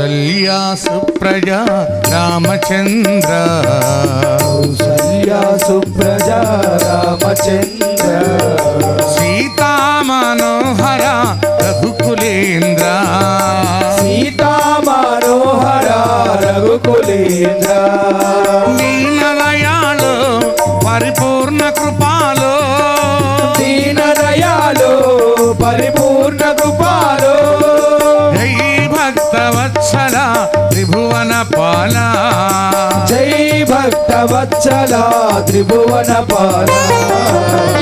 కౌసల్యా సుప్రజా రామచంద్ర కౌసల్యా సుప్రజా రామచంద్ర సీతా మనోహర రఘుకులేంద్ర సీతా మనోహర రఘుకులేంద్ర దీనదయాళో పరిపూర్ణ కృపాలో దీనదయాళో పరిపూర్ణ కృపాలో జై భక్తవత్సల త్రిభువన పాల జై భక్తవత్సల త్రిభువన పాల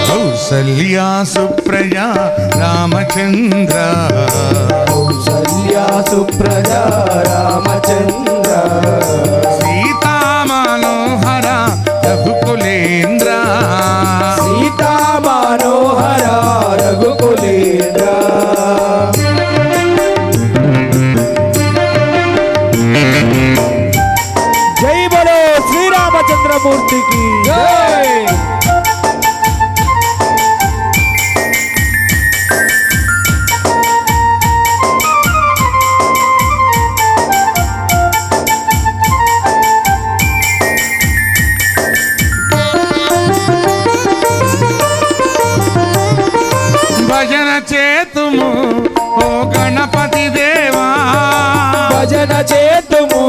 కౌసల్యా సుప్రజా రామచంద్ర కౌసల్యా సుప్రజా రామచంద్ర సీతా మనోహర రఘుకులేంద్ర సీతా మనోహర రఘుకులేంద్ర జై బలో శ్రీరామచంద్రమూర్తికి జై భజన చేతుము ఓ గణపతి దేవా భజన చేతుము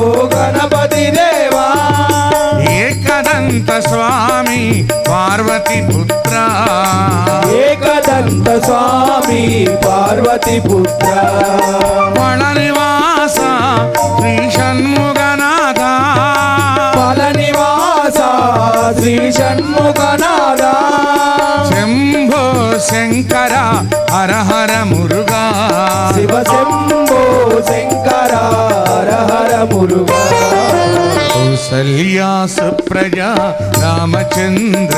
ఓ గణపతి దేవా ఏకదంత స్వామి పార్వతి పుత్ర ఏకదంత స్వామి పార్వతి పుత్ర వన నివాస శ్రీ షణ్ముగనాథ ఫల నివాస శ్రీ షణ్ముఖనాథ శంభో శంకర హర హర మురుగా శివ శంభో శంకర హర హర మురుగా కౌసల్యా సుప్రజా రామచంద్ర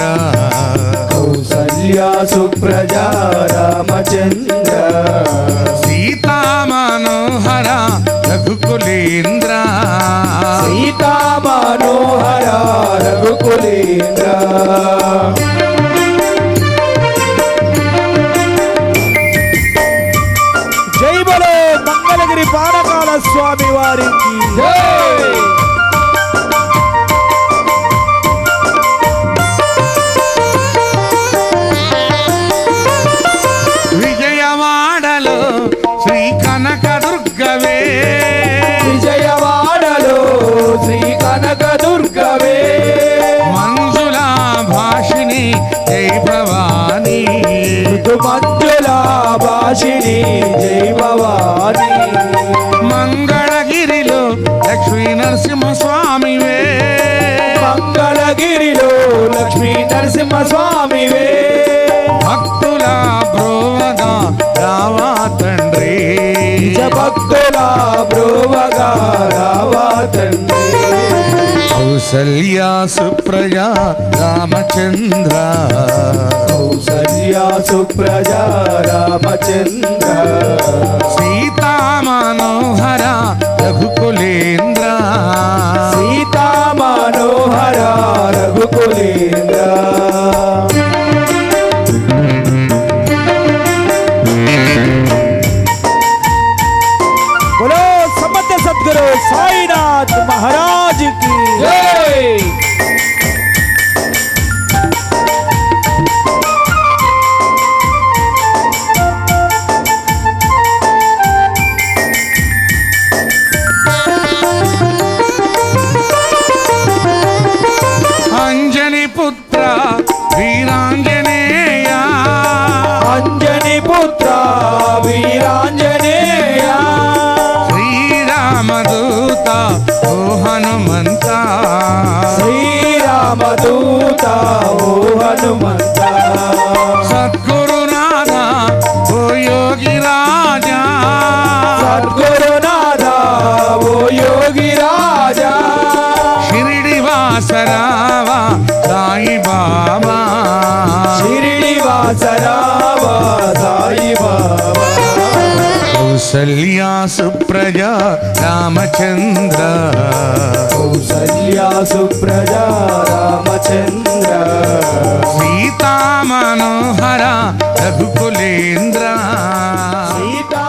కౌసల్యా సుప్రజా రామచంద్ర సీతా మనోహర రఘుకులేంద్ర సీతా మనోహర రఘుకులేంద్ర జై బలో మంగళగిరి పానకాల స్వామి వారికి జై విజయవాడలో శ్రీ కనకదుర్గవే విజయవాడలో శ్రీ కనకదుర్గవే మంజులా భాషిని జై భవానీ మంజుల భాషిణి జై భవానీ మంగళగిరిలో లక్ష్మీ నరసింహస్వామివే మంగళగిరిలో లక్ష్మీ నరసింహస్వామివే భక్తుల బ్రోవగా రావా తండ్రి నిజ భక్తుల బ్రోవగా రావా తండ్రి కౌసల్యా సుప్రజా రామచంద్ర కౌసల్యా సుప్రజా రామచంద్ర సీతా మనోహర రఘుకులేంద్ర సీతా మనోహర రఘుకులేంద్ర बोलो समर्थ सद्गुरु साईनाथ महाराज की जय। అంజని పుత్ర వీరాంజనేయ अंजनी पुत्र वीरांजनेय శ్రీరామదూత ఓ హనుమంత श्रीरामदूत ओ हनुमंत సద్గురునాథ ఓ యోగి రాజా सद्गुरुनाथ ओ योगी राजा షిరిడి వాసరావా సాయి బాబా शिरडी वासरावा साई बाबा కౌసల్యా సుప్రజా రామచంద్ర कौसल्या सुप्रजा रामचंद्र సీతా మనోహర రఘుకులేంద్ర सीता